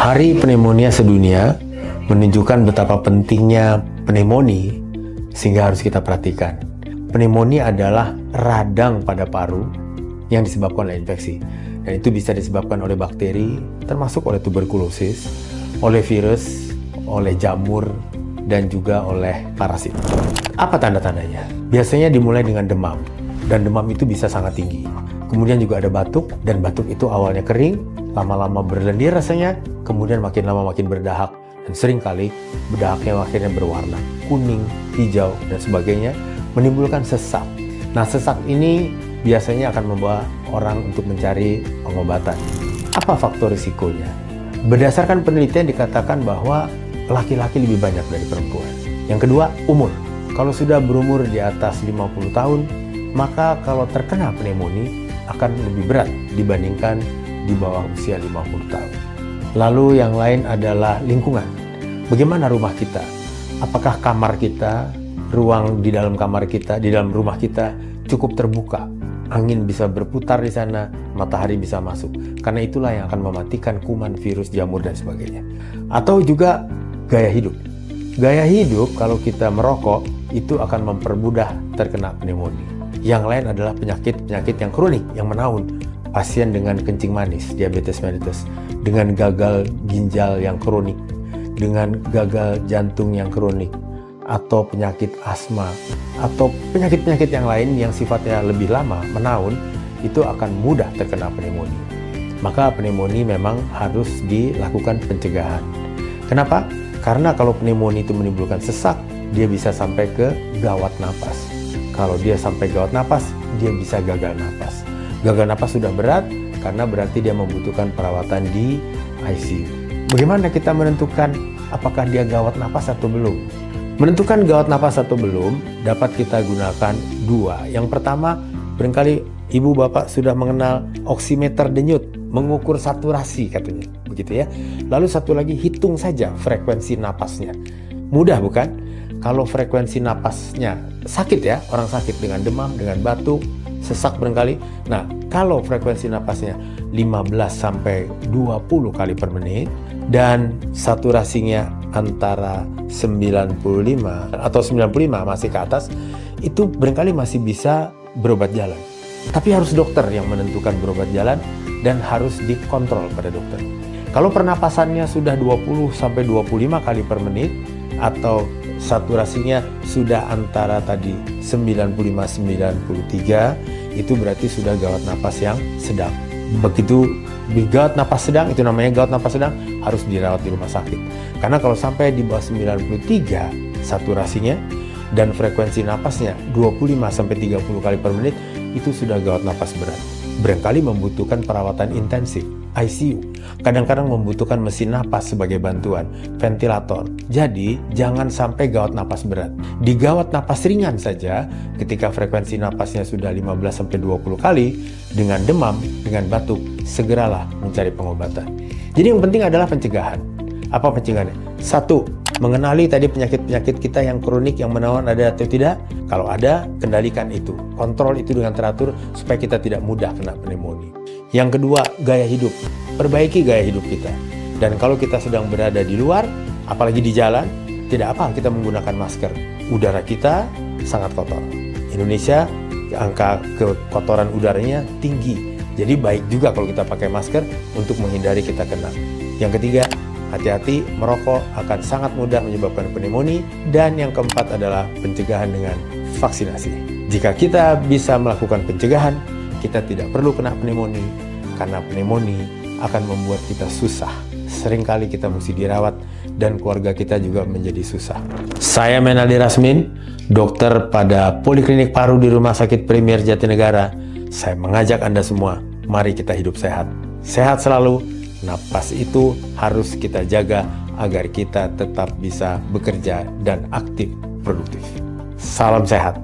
Hari Pneumonia Sedunia menunjukkan betapa pentingnya pneumonia sehingga harus kita perhatikan. Pneumonia adalah radang pada paru yang disebabkan oleh infeksi. Dan itu bisa disebabkan oleh bakteri, termasuk oleh tuberkulosis, oleh virus, oleh jamur, dan juga oleh parasit. Apa tanda-tandanya? Biasanya dimulai dengan demam, dan demam itu bisa sangat tinggi. Kemudian juga ada batuk, dan batuk itu awalnya kering, lama-lama berlendir rasanya, kemudian makin lama makin berdahak, dan seringkali berdahaknya akhirnya berwarna kuning, hijau, dan sebagainya, menimbulkan sesak. Nah, sesak ini biasanya akan membawa orang untuk mencari pengobatan. Apa faktor risikonya? Berdasarkan penelitian dikatakan bahwa laki-laki lebih banyak dari perempuan. Yang kedua, umur. Kalau sudah berumur di atas 50 tahun, maka kalau terkena pneumonia akan lebih berat dibandingkan di bawah usia 50 tahun. Lalu yang lain adalah lingkungan. Bagaimana rumah kita? Apakah kamar kita, ruang di dalam kamar kita, di dalam rumah kita cukup terbuka? Angin bisa berputar di sana, matahari bisa masuk. Karena itulah yang akan mematikan kuman, virus, jamur, dan sebagainya. Atau juga gaya hidup. Gaya hidup kalau kita merokok itu akan mempermudah terkena pneumonia. Yang lain adalah penyakit-penyakit yang kronik, yang menaun. Pasien dengan kencing manis, diabetes mellitus, dengan gagal ginjal yang kronik, dengan gagal jantung yang kronik, atau penyakit asma, atau penyakit-penyakit yang lain yang sifatnya lebih lama, menaun, itu akan mudah terkena pneumonia. Maka pneumonia memang harus dilakukan pencegahan. Kenapa? Karena kalau pneumonia itu menimbulkan sesak, dia bisa sampai ke gawat napas. Kalau dia sampai gawat napas, dia bisa gagal napas. Gagal napas sudah berat, karena berarti dia membutuhkan perawatan di ICU. Bagaimana kita menentukan apakah dia gawat napas atau belum? Menentukan gawat napas atau belum dapat kita gunakan dua. Yang pertama, barangkali ibu bapak sudah mengenal oximeter denyut, mengukur saturasi katanya, begitu ya. Lalu satu lagi, hitung saja frekuensi napasnya. Mudah bukan? Kalau frekuensi napasnya sakit ya, orang sakit dengan demam, dengan batuk, sesak barangkali. Nah, kalau frekuensi napasnya 15 sampai 20 kali per menit dan saturasinya antara 95 atau 95 masih ke atas, itu barangkali masih bisa berobat jalan. Tapi harus dokter yang menentukan berobat jalan dan harus dikontrol pada dokter. Kalau pernapasannya sudah 20 sampai 25 kali per menit atau saturasinya sudah antara tadi 95-93, itu berarti sudah gawat napas yang sedang. Begitu gawat napas sedang, itu namanya gawat napas sedang, harus dirawat di rumah sakit. Karena kalau sampai di bawah 93 saturasinya dan frekuensi napasnya 25-30 kali per menit, itu sudah gawat napas berat. Barangkali membutuhkan perawatan intensif, ICU. Kadang-kadang membutuhkan mesin napas sebagai bantuan, ventilator. Jadi, jangan sampai gawat napas berat. Di gawat napas ringan saja, ketika frekuensi napasnya sudah 15-20 kali, dengan demam, dengan batuk, segeralah mencari pengobatan. Jadi yang penting adalah pencegahan. Apa pencegahannya? Satu, mengenali tadi penyakit-penyakit kita yang kronik, yang menaun ada atau tidak. Kalau ada, kendalikan itu. Kontrol itu dengan teratur supaya kita tidak mudah kena pneumonia. Yang kedua, gaya hidup. Perbaiki gaya hidup kita. Dan kalau kita sedang berada di luar, apalagi di jalan, tidak apa kita menggunakan masker. Udara kita sangat kotor. Indonesia, angka kekotoran udaranya tinggi. Jadi baik juga kalau kita pakai masker untuk menghindari kita kena. Yang ketiga, hati-hati, merokok akan sangat mudah menyebabkan pneumonia. Dan yang keempat adalah pencegahan dengan vaksinasi. Jika kita bisa melakukan pencegahan, kita tidak perlu kena pneumonia. Karena pneumonia akan membuat kita susah. Seringkali kita mesti dirawat dan keluarga kita juga menjadi susah. Saya Menaldi Rasmin, dokter pada Poliklinik Paru di Rumah Sakit Premier Jatinegara. Saya mengajak Anda semua, mari kita hidup sehat. Sehat selalu. Napas itu harus kita jaga agar kita tetap bisa bekerja dan aktif produktif. Salam sehat.